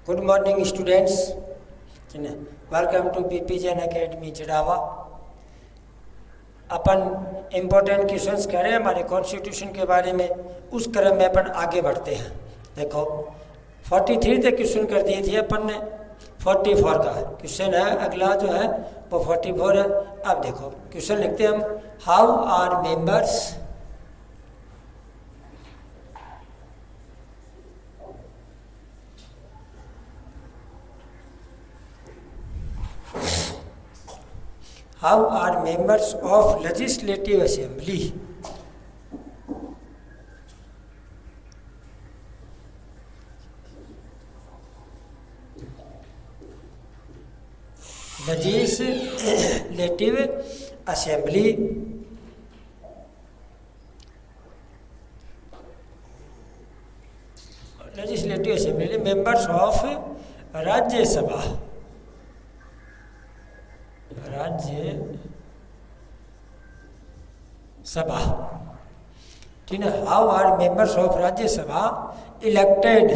Good morning students, welcome to PP Jain academy Chirawa. अपन important questions करें हमारे कॉन्स्टिट्यूशन के बारे में, उस क्रम में अपन आगे बढ़ते हैं। देखो 43 तक क्वेश्चन कर दिए थे अपन ने, 44 का क्वेश्चन है अगला जो है वो 44 है। अब देखो क्वेश्चन लिखते हैं हम, how are members How are members of legislative assembly members of राज्य सभा, ठीक है। How are members of Rajya Sabha elected,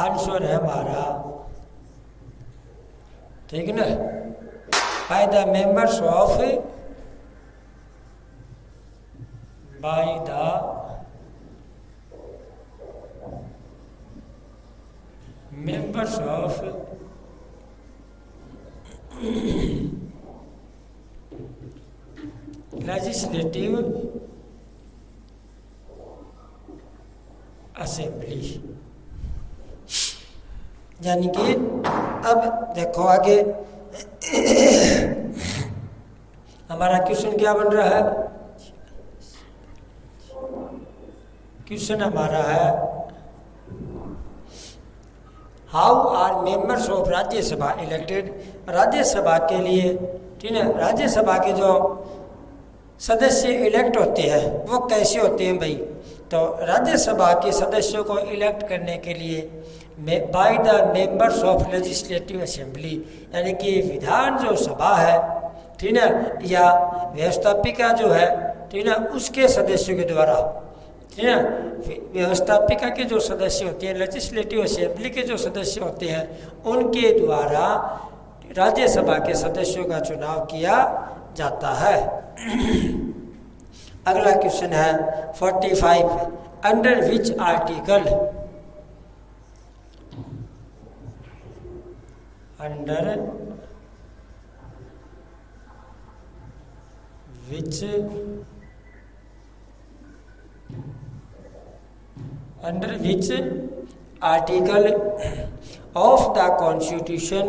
answer है हमारा, ठीक है ना, by the members of, by the members of legislative assembly। यानी कि अब देखो आगे हमारा क्वेश्चन क्या बन रहा है। क्वेश्चन हमारा है, how are members of Rajya Sabha elected. Rajya Sabha के लिए, ठीक है, राज्यसभा के जो सदस्य इलेक्ट होते हैं वो कैसे होते हैं भाई। तो राज्यसभा के सदस्यों को इलेक्ट करने के लिए bye the members of legislative assembly, यानी कि विधान जो सभा है, ठीक है, या व्यवस्थापिका जो है, ठीक है, उसके सदस्यों के द्वारा, ठीक है, व्यवस्थापिका के जो सदस्य होते हैं, लेजिस्लेटिव असेंबली के जो सदस्य होते हैं, उनके द्वारा राज्यसभा के सदस्यों का चुनाव किया जाता है। अगला क्वेश्चन है 45, under which article, under which under which article of the constitution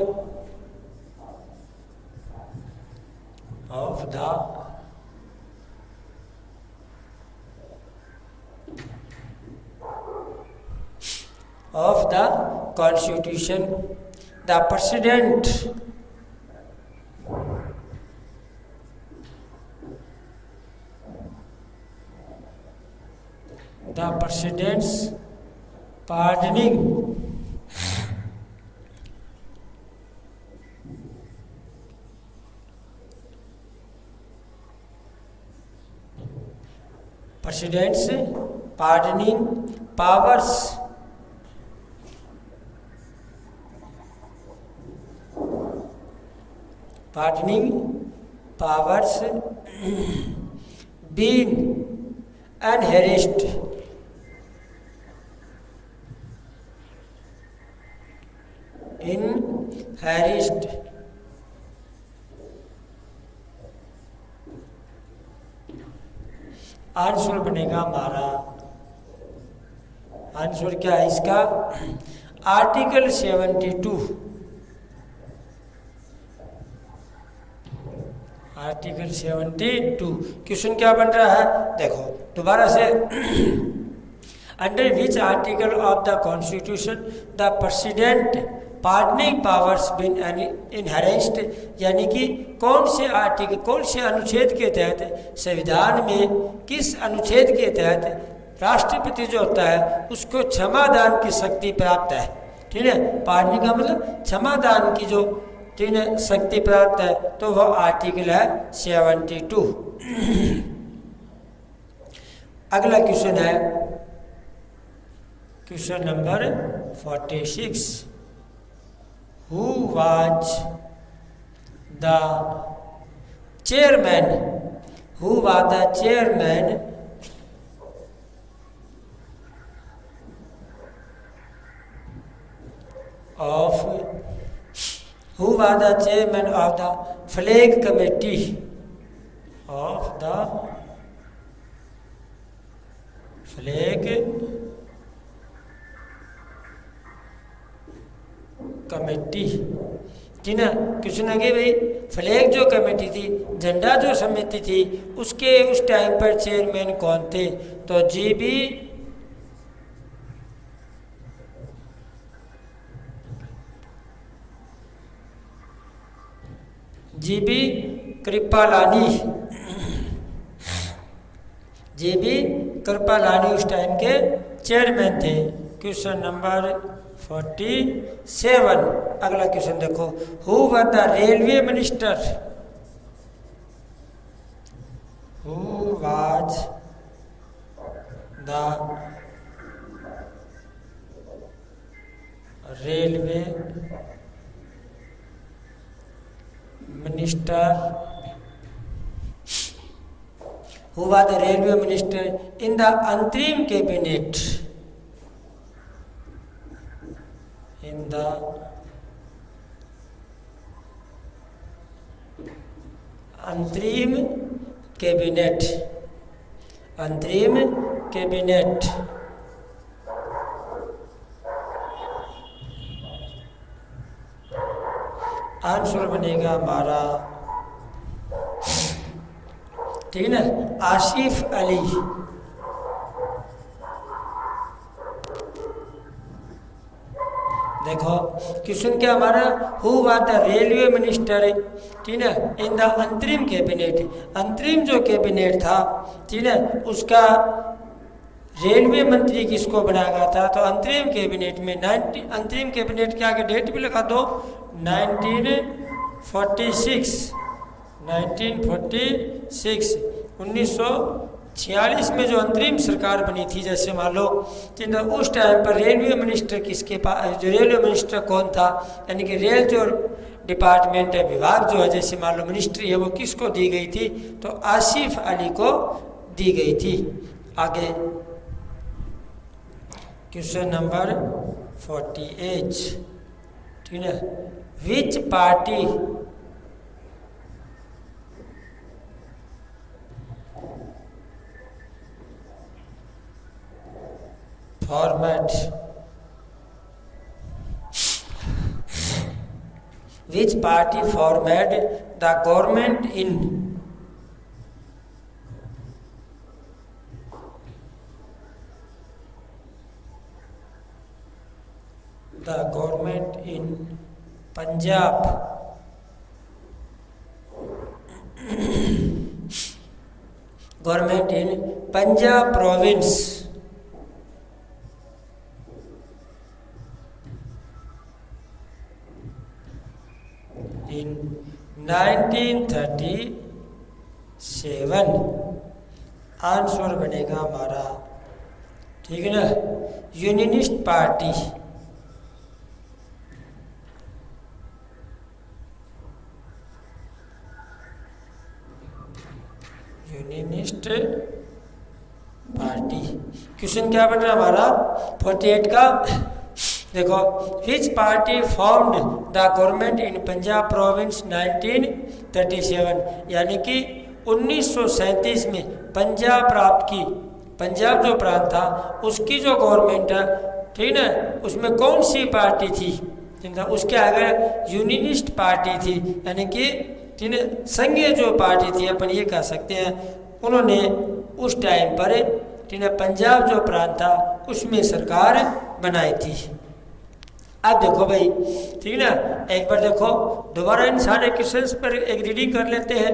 of the constitution the president the president's pardoning powers being enhanced answer बनेगा हमारा, आंसर क्या है इसका, आर्टिकल 72, आर्टिकल 72। क्वेश्चन क्या बन रहा है, देखो दोबारा से, under which article of the constitution the president pardoning powers been inherenced, यानी कि कौन से आर्टिकल, कौन से अनुच्छेद के तहत, संविधान में किस अनुच्छेद के तहत राष्ट्रपति जो होता है उसको क्षमादान की शक्ति प्राप्त है, ठीक है। पार्डनिंग का मतलब क्षमादान की जो ठीक है शक्ति प्राप्त है, तो वह आर्टिकल है 72। अगला क्वेश्चन है question number 46। Who was the chairman, who was the chairman of who was the chairman of the flag committee of the flag committee, जी ना। क्वेश्चन आगे भाई, फ्लैग जो कमेटी थी, झंडा जो समिति थी, उसके उस टाइम पर चेयरमैन कौन थे? तो जीबी कृपालानी, जीबी कृपालानी उस टाइम के चेयरमैन थे। Question number 47। अगला क्वेश्चन देखो, who was the railway minister, who was the railway minister, who was the railway minister in the अंतरिम कैबिनेट, in the अंतरिम कैबिनेट, अंतरिम कैबिनेट। आंसर बनेगा हमारा, ठीक है ना, आसिफ अली। देखो क्वेश्चन क्या हमारा, who was the railway minister, ठीक है, इन द अंतरिम कैबिनेट, अंतरिम जो कैबिनेट था, ठीक है, उसका रेलवे मंत्री किसको बनाया गया था? तो अंतरिम कैबिनेट में अंतरिम कैबिनेट के आगे डेट भी लगा दो, 1946, 1946 में जो अंतरिम सरकार बनी थी, जैसे मान लो उस टाइम पर रेलवे मिनिस्टर किसके पास, जो रेलवे मिनिस्टर कौन था, यानी कि रेल जो डिपार्टमेंट है, विभाग जो है, जैसे मान लो मिनिस्ट्री है, वो किसको दी गई थी? तो आसिफ अली को दी गई थी। आगे क्वेश्चन नंबर 48, ठीक है, विच party format, which party formed the government in Punjab, government in Punjab province in 1937। Answer बनेगा हमारा, ठीक है ना, unionist party, unionist party. Question क्या बन रहा है हमारा 48 का? देखो, विच party formed the government in Punjab province 1937, यानी कि 1937 में पंजाब प्राप्त की, पंजाब जो प्रांत था उसकी जो गवर्नमेंट है, ठीक है, उसमें कौन सी पार्टी थी? उसके आगे यूनियनिस्ट पार्टी थी, यानी कि संघीय जो पार्टी थी, अपन ये कह सकते हैं, उन्होंने उस टाइम पर पंजाब जो प्रांत था उसमें सरकार बनाई थी। अब देखो भाई, ठीक ना, एक बार देखो दोबारा इन सारे क्वेश्चंस पर एक रीडिंग कर लेते हैं।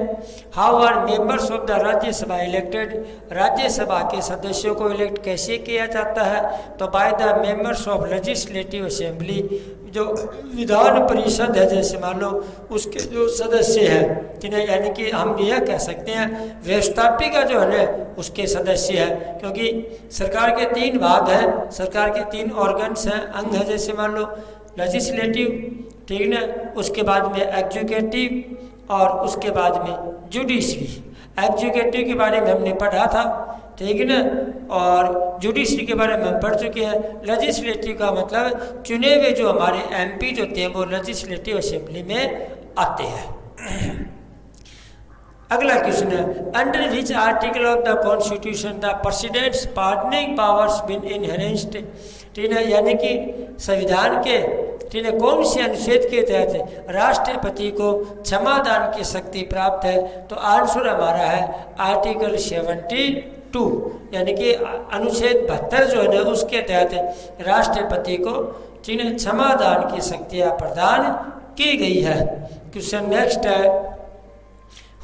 How are members of the Rajya Sabha elected, Rajya Sabha के सदस्यों को इलेक्ट कैसे किया जाता है? तो by the members of legislative assembly, जो विधान परिषद है, जैसे मान लो उसके जो सदस्य हैं जिन्हें, यानी कि हम यह कह सकते हैं व्यवस्थापिका जो है ना उसके सदस्य हैं, क्योंकि सरकार के 3 भाग हैं, सरकार के 3 ऑर्गन्स हैं, अंग हैं, जैसे मान लो लेजिस्लेटिव, ठीक ना, उसके बाद में एग्जीक्यूटिव और उसके बाद में जुडिशरी। एग्जीक्यूटिव के बारे में हमने पढ़ा था, ठीक है ना, और जुडिशरी के बारे में हम पढ़ चुके हैं। लेजिस्लेटिव का मतलब चुने हुए जो हमारे एमपी जो होते हैं वो लेजिस्लेटिव असेंबली में आते हैं। अगला क्वेश्चन है, under which article of the constitution the president's pardoning powers been inherenced, ठीक है, यानी कि संविधान के, ठीक है, कौन से अनुच्छेद के तहत राष्ट्रपति को क्षमादान की शक्ति प्राप्त है? तो आंसर हमारा है आर्टिकल 72, यानी कि अनुच्छेद 72 जो है ना उसके तहत राष्ट्रपति को, ठीक है, क्षमादान की शक्तियाँ प्रदान की गई है। क्वेश्चन नेक्स्ट है,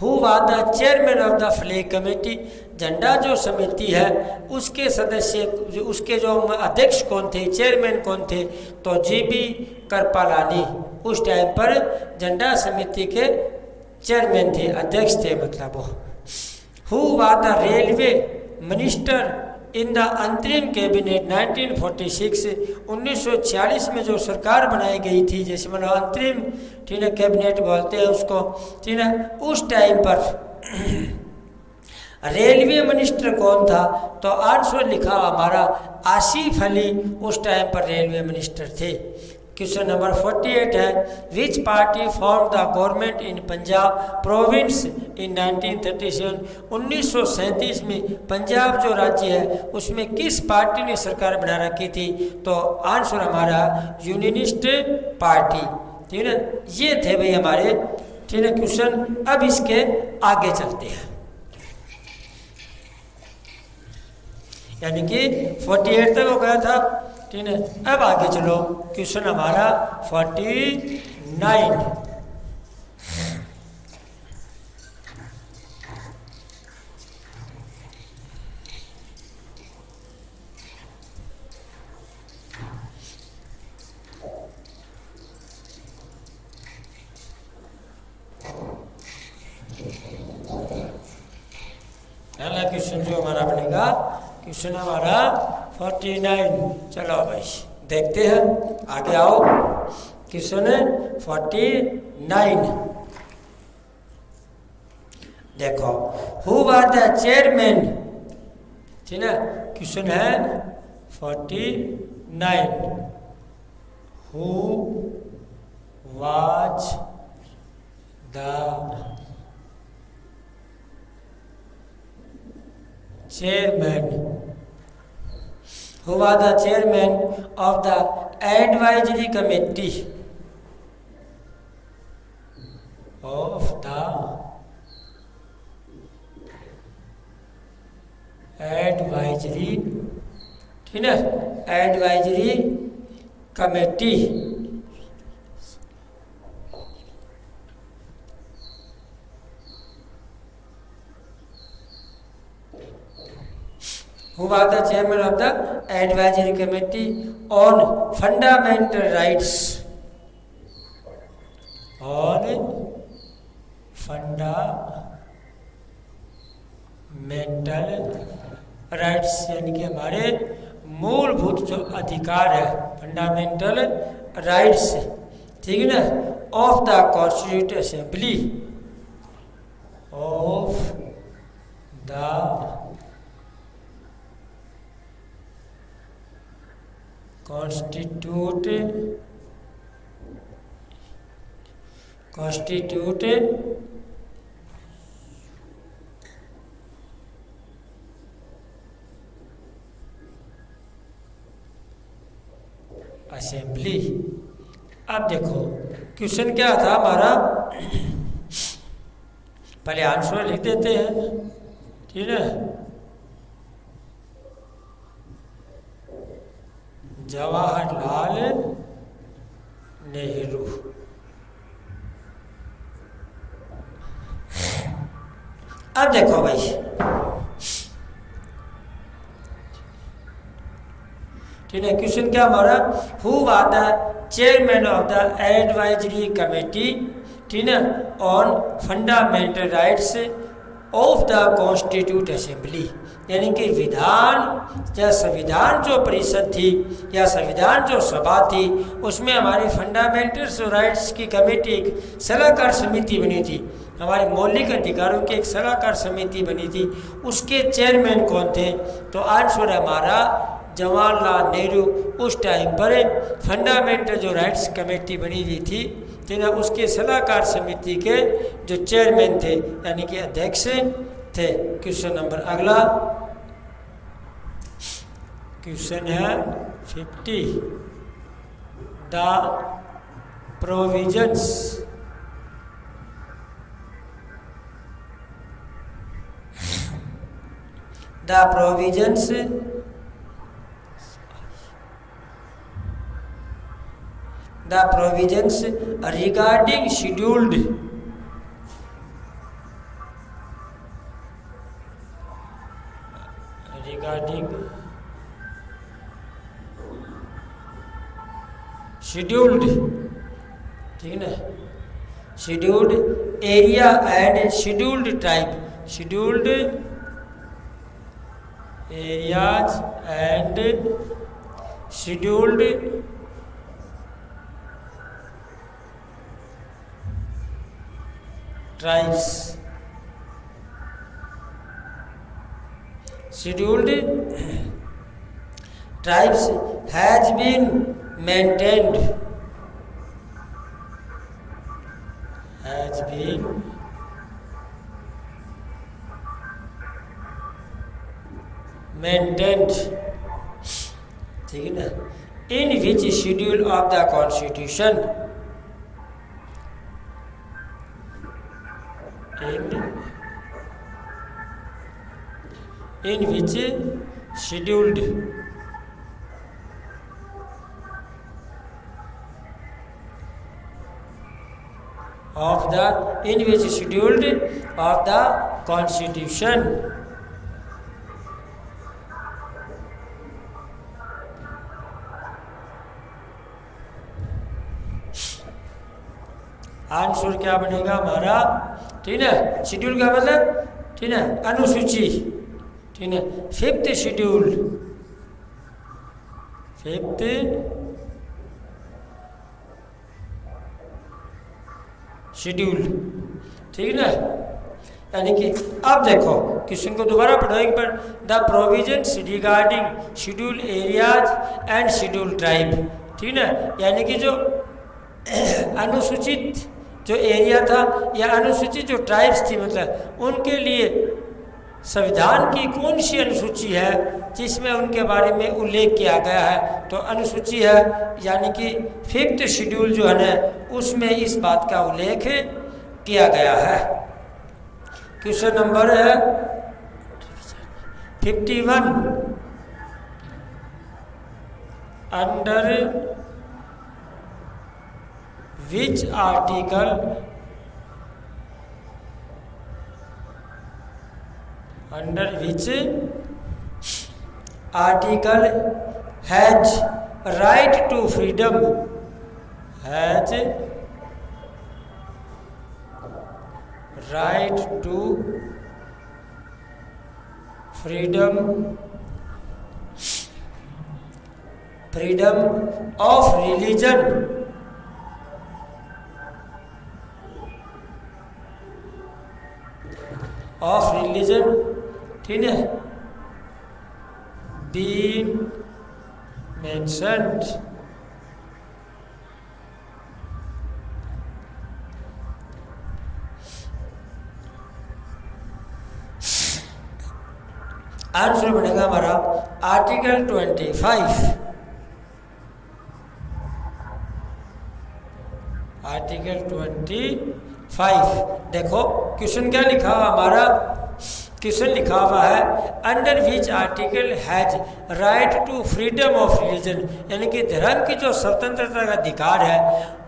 who was the chairman of the flag committee, झंडा जो समिति है उसके सदस्य, उसके जो अध्यक्ष कौन थे, चेयरमैन कौन थे? तो जीबी कृपलानी उस टाइम पर झंडा समिति के चेयरमैन थे, अध्यक्ष थे मतलब वो। Who was the railway minister in the अंतरिम कैबिनेट 1946, 1946 में जो सरकार बनाई गई थी, जैसे मतलब अंतरिम, ठीक है, कैबिनेट बोलते हैं उसको, ठीक है, उस टाइम पर रेलवे मिनिस्टर कौन था? तो आंसर लिखा हमारा आसिफ अली उस टाइम पर रेलवे मिनिस्टर थे। क्वेश्चन नंबर 48 है, विच party form the government in Punjab province इन 1937, 1937 में पंजाब जो राज्य है उसमें किस पार्टी ने सरकार बना रखी थी? तो आंसर हमारा यूनियनिस्ट पार्टी, ठीक है। ये थे भाई हमारे, ठीक है, क्वेश्चन। अब इसके आगे चलते हैं, यानी कि 48 तक हो गया था, ठीक है। अब आगे चलो, क्वेश्चन हमारा 49। पहला क्वेश्चन जो हमारा बनेगा, क्वेश्चन हमारा 49। चलो भाई देखते हैं, आगे आओ। क्वेश्चन 49 देखो, हु वाज द चेयरमैन, ठीक है। क्वेश्चन है 49, who was the chairman, who was the chairman of the advisory committee of the advisory, ठीक है, advisory committee who was the chairman of the advisory committee on fundamental rights, on fundamental rights, यानी कि हमारे मूलभूत जो अधिकार है, fundamental rights, ठीक है ना, of the constitute assembly, of the constitute assembly. अब देखो क्वेश्चन क्या था हमारा, पहले आंसर लिख देते हैं, ठीक है। जवाहरलाल नेहरू, अब देखो भाई, ठीक है, क्वेश्चन क्या हमारा, who was the chairman of the advisory committee, ठीक है, on fundamental rights of the constitute assembly, यानी कि विधान या संविधान जो परिषद थी या संविधान जो सभा थी उसमें हमारी फंडामेंटल राइट्स की कमेटी एक सलाहकार समिति बनी थी, हमारे मौलिक अधिकारों की एक सलाहकार समिति बनी थी। उसके चेयरमैन कौन थे? तो आंसर हमारा जवाहरलाल नेहरू उस टाइम पर फंडामेंटल जो राइट्स कमेटी बनी हुई थी, ठीक है, उसके सलाहकार समिति के जो चेयरमैन थे यानी कि अध्यक्ष थे। क्वेश्चन नंबर अगला, क्वेश्चन है 50, द प्रोविजंस regarding scheduled, ठीक है ना, scheduled area and scheduled tribe, scheduled areas and scheduled tribes, scheduled tribes has been maintained ठीक है ना, in which schedule of the constitution, in which scheduled of the constitution answer क्या बनेगा हमारा, ठीक है, शेड्यूल का मतलब, ठीक है, अनुसूची, ठीक है, फिफ्थ शेड्यूल, ठीक है ना। यानी कि अब देखो क्वेश्चन को दोबारा पढ़ो एक बार, the provisions regarding schedule areas and schedule tribe, ठीक है ना, यानी कि जो अनुसूचित जो एरिया था या अनुसूचित जो ट्राइब्स थी, मतलब उनके लिए संविधान की कौन सी अनुसूची है जिसमें उनके बारे में उल्लेख किया गया है? तो अनुसूची है यानी कि फिफ्थ शेड्यूल जो है ना उसमें इस बात का उल्लेख किया गया है। क्वेश्चन नंबर है 51, under which article has right to freedom, freedom of religion, ठीक है, been mentioned, आंसर बनेगा हमारा आर्टिकल 25, आर्टिकल 25। देखो क्वेश्चन क्या लिखा हुआ हमारा, क्वेश्चन लिखा हुआ है under which article has right to freedom of religion, यानी कि धर्म की जो स्वतंत्रता का अधिकार है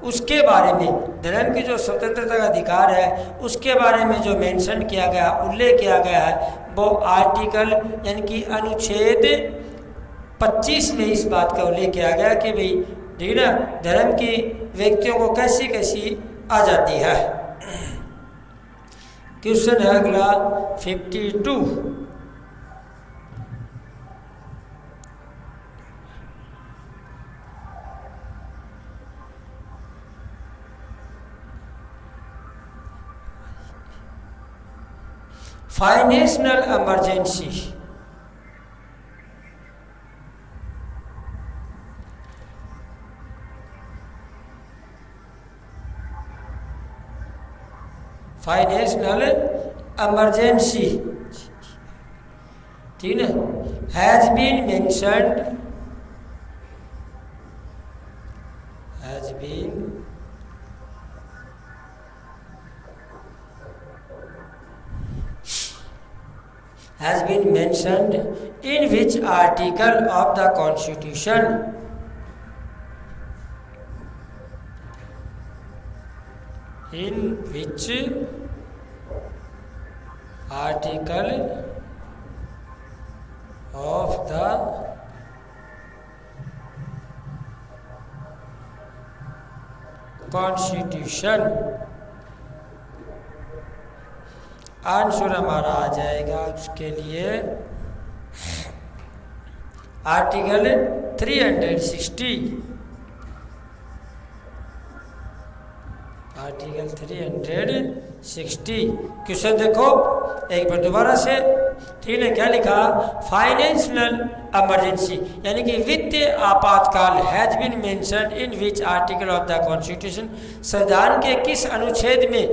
उसके बारे में, धर्म की जो स्वतंत्रता का अधिकार है उसके बारे में जो मेंशन किया गया, उल्लेख किया गया है, वो आर्टिकल यानी कि अनुच्छेद 25 में इस बात का उल्लेख किया गया कि भाई ठीक है ना, धर्म की व्यक्तियों को कैसी कैसी आ जाती है। क्वेश्चन है अगला 52। फाइनेंशियल इमरजेंसी, फाइनेंशियल इमरजेंसी, ठीक है, has been mentioned, has been has been mentioned in which article of the Constitution? In which article of the Constitution? Answer हमारा आ जाएगा उसके लिए आर्टिकल 360, आर्टिकल 360। क्वेश्चन देखो एक बार दोबारा से, ठीक है, क्या लिखा, फाइनेंशियल इमरजेंसी यानी कि वित्तीय आपातकाल has been mentioned in which article of the constitution, संविधान के किस अनुच्छेद में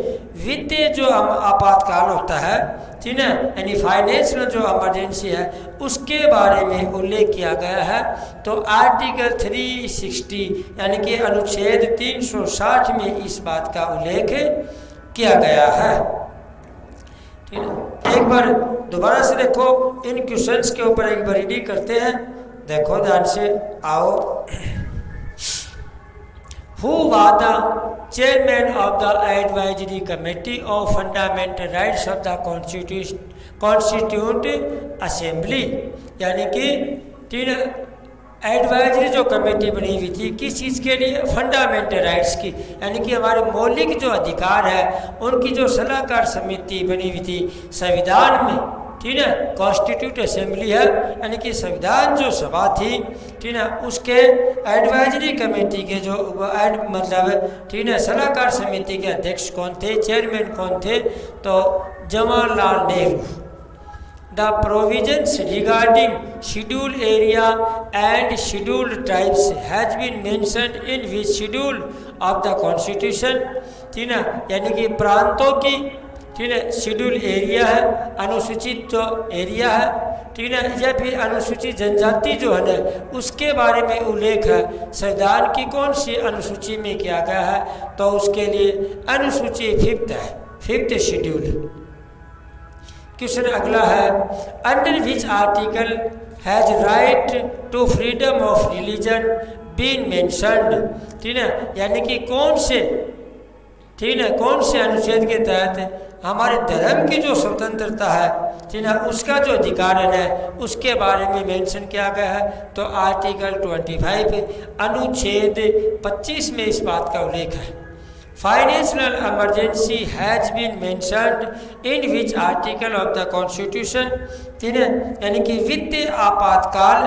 वित्तीय जो आपातकाल होता है, ठीक है, यानी फाइनेंशियल जो इमरजेंसी है उसके बारे में उल्लेख किया गया है। तो आर्टिकल 360 यानी कि अनुच्छेद 360 में इस बात का उल्लेख किया गया है। ठीक है, एक बार दोबारा से देखो इन क्वेश्चंस के ऊपर एक बार रीडिंग करते हैं, देखो ध्यान से, आओ। Who was the chairman of the advisory committee of fundamental rights of the Constituent Assembly? यानी कि एडवाइजरी जो कमेटी बनी हुई थी किस चीज़ के लिए, फंडामेंटल राइट्स की, यानी कि हमारे मौलिक जो अधिकार है उनकी जो सलाहकार समिति बनी हुई थी संविधान में, ठीक है, कॉन्स्टिट्यूट असेंबली है, यानी कि संविधान जो सभा थी, ठीक है, उसके एडवाइजरी कमेटी के जो मतलब, ठीक है, सलाहकार समिति के अध्यक्ष कौन थे, चेयरमैन कौन थे, तो Jawaharlal Nehru. The provisions regarding scheduled area and scheduled tribes has been mentioned in which schedule of the Constitution? ठीक है, यानी कि प्रांतों की, ठीक है, शेड्यूल एरिया है, अनुसूचित जो एरिया है, ठीक है, या फिर अनुसूचित जनजाति जो है ना उसके बारे में उल्लेख है संविधान की कौन सी अनुसूची में किया गया है, तो उसके लिए अनुसूची 5th है, 5th शेड्यूल। क्वेश्चन अगला है, under which article has right to freedom of religion been mentioned? ठीक है, यानी कि कौन से, ठीक है, कौन से अनुच्छेद के तहत हमारे धर्म की जो स्वतंत्रता है, ठीक है, उसका जो अधिकार है उसके बारे में मेंशन किया गया है। तो आर्टिकल 25 अनुच्छेद 25 में इस बात का उल्लेख है। Financial emergency has been mentioned in which article of the constitution? ठीक है, यानी कि वित्तीय आपातकाल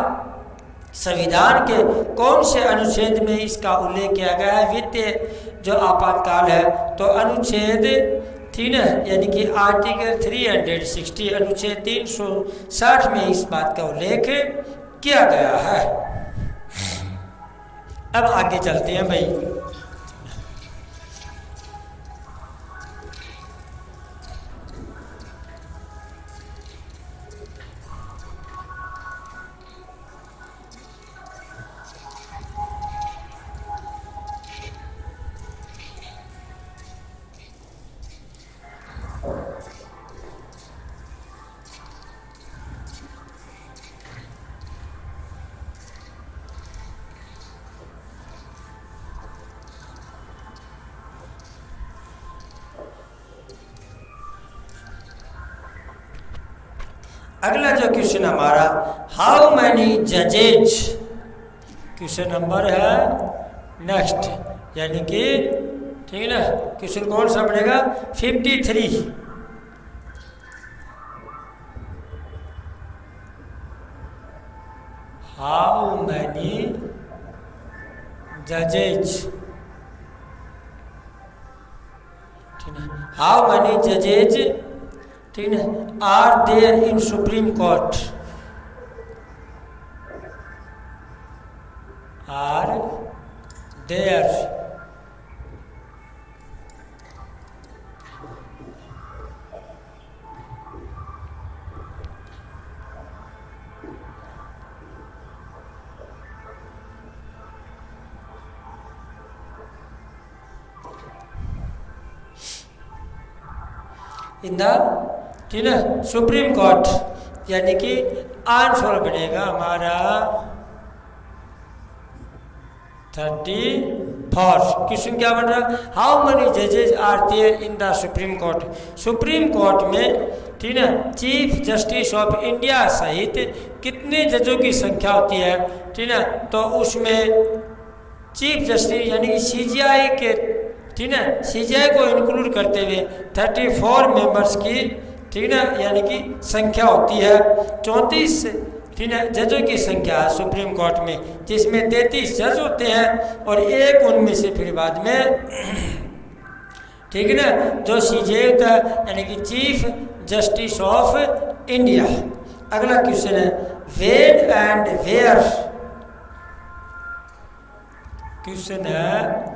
संविधान के कौन से अनुच्छेद में इसका उल्लेख किया गया है? वित्तीय जो आपातकाल है तो अनुच्छेद, ठीक है, यानी कि आर्टिकल 360 अनुच्छेद 360 में इस बात का उल्लेख किया गया है। अब आगे चलते हैं भाई। अगला जो क्वेश्चन हमारा, हाउ मैनी जजेज, क्वेश्चन नंबर है नेक्स्ट, यानी कि ठीक है ना, क्वेश्चन कौन सा बनेगा 53। हाउ मैनी जजेज, ठीक है, हाउ मैनी जजेज, ठीक है, are there in supreme court, are there, in the, ठीक है, सुप्रीम कोर्ट, यानी कि आंसर बनेगा हमारा 34। क्वेश्चन क्या बन रहा है, हाउ मेनी जजेज are there in the supreme court, supreme court में, ठीक है, चीफ जस्टिस ऑफ इंडिया सहित कितने जजों की संख्या होती है, ठीक है, तो उसमें चीफ जस्टिस यानी कि सीजीआई के, ठीक है, सीजीआई को इंक्लूड करते हुए 34 मेंबर्स की, ठीक है, यानी कि संख्या होती है। 34, ठीक है, जजों की संख्या है सुप्रीम कोर्ट में, जिसमें 33 जज होते हैं और एक उनमें से फिर बाद में, ठीक है ना, जो सीजीआई होता है यानी कि चीफ जस्टिस ऑफ इंडिया। अगला क्वेश्चन है व्हेन एंड वेयर, क्वेश्चन है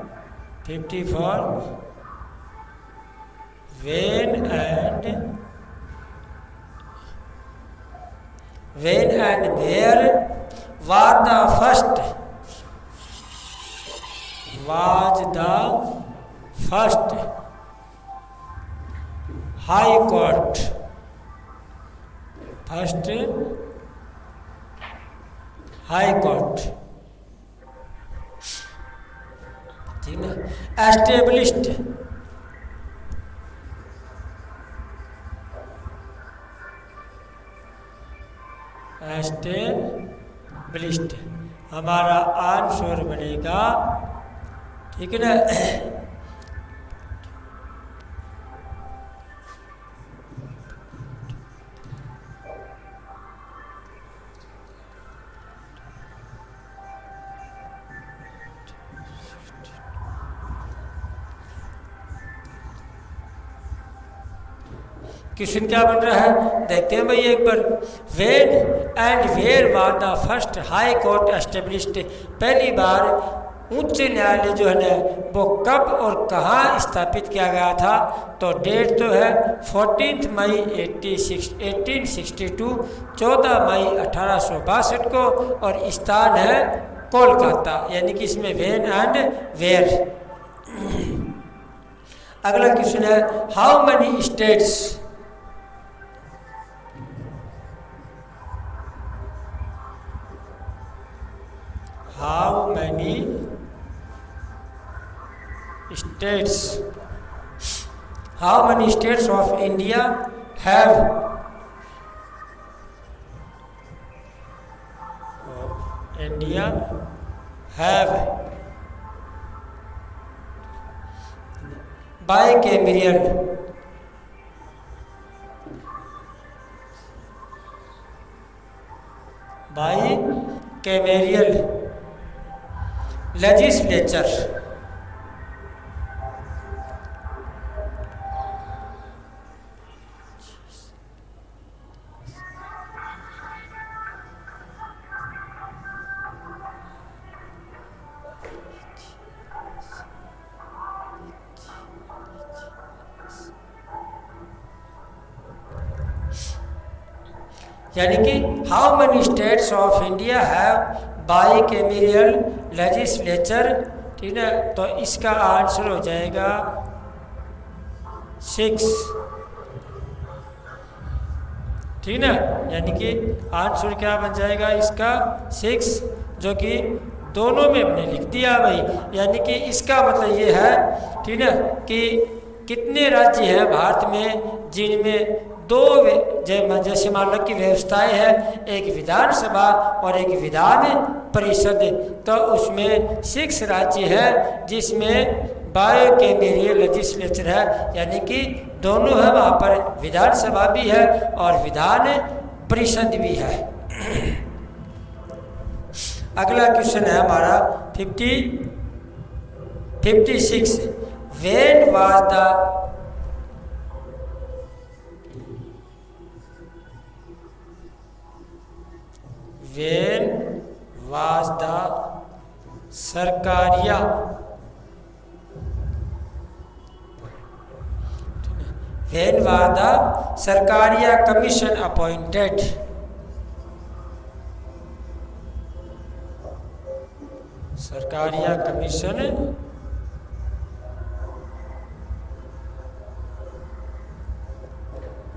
54, when and where was the first high court, first high court, ठीक है, एस्टेब्लिश्ड, एस्टेब्लिश्ड हमारा आंसर बनेगा, ठीक है ना, क्वेश्चन क्या बन रहा है देखते हैं भाई एक बार। When and where was the first high court established, पहली बार उच्च न्यायालय जो है ना वो कब और कहाँ स्थापित किया गया था, तो डेट तो है 14 मई 1862, 14 मई 1862 को, और स्थान है कोलकाता, यानी कि इसमें व्हेन एंड वेयर। अगला क्वेश्चन है how many states, how many states of India have bicameral legislature, यानी कि how many states of India have bicameral legislature, ठीक है, तो इसका आंसर हो जाएगा 6, ठीक ना, यानी कि आंसर क्या बन जाएगा इसका 6, जो कि दोनों में हमने लिख दिया भाई, यानी कि इसका मतलब ये है, ठीक है, कि कितने राज्य हैं भारत में जिनमें दो जैसे मान लो की व्यवस्थाएं हैं, एक विधानसभा और एक विधान परिषद। तो उसमें 6 राज्य है जिसमें बायोकेमेरियल लेजिस्लेचर है, यानी कि दोनों है, वहाँ पर विधानसभा भी है और विधान परिषद भी है। अगला क्वेश्चन है हमारा 56। When was the Sarkaria Sarkaria commission appointed? Sarkaria commission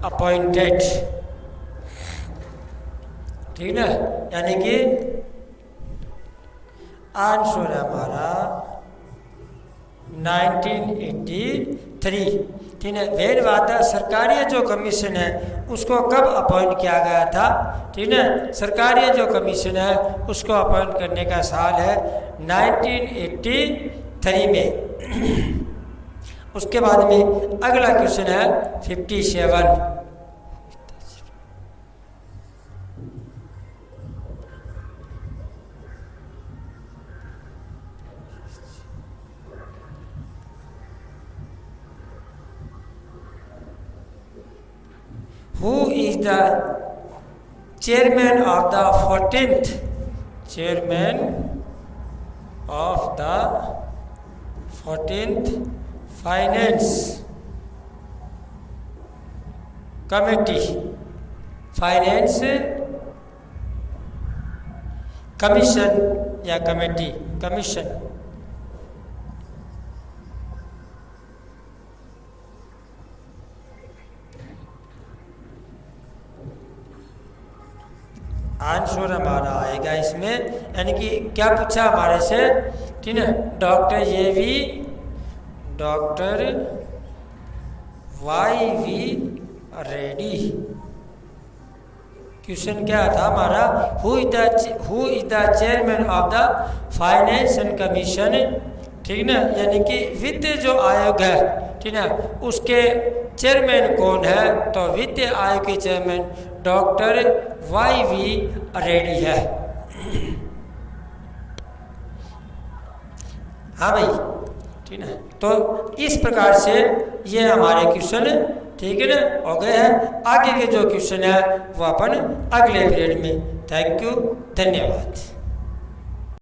appointed, ठीक है, यानी कि आंसर है हमारा 1983, ठीक है। वेन वादा सरकारी जो कमीशन है उसको कब अपॉइंट किया गया था, ठीक है। सरकारी जो कमीशन है उसको अपॉइंट करने का साल है 1983 में। उसके बाद में अगला क्वेश्चन है 57। Who is the chairman of the 14th chairman of the 14th finance committee, finance commission या committee commission? आंसर हमारा आएगा इसमें, यानी कि क्या पूछा हमारे से, ठीक है, डॉक्टर YV रेड्डी। क्वेश्चन क्या था हमारा, who is the chairman of the finance and commission, ठीक ना, यानी कि वित्त जो आयोग है, ठीक है, उसके चेयरमैन कौन है? तो वित्त आयोग के चेयरमैन डॉक्टर YV रेड्डी है। हाँ भाई, ठीक है। तो इस प्रकार से ये हमारे क्वेश्चन, ठीक है ना, हो गए हैं। आगे के जो क्वेश्चन है वो अपन अगले पीरियड में। थैंक यू, धन्यवाद।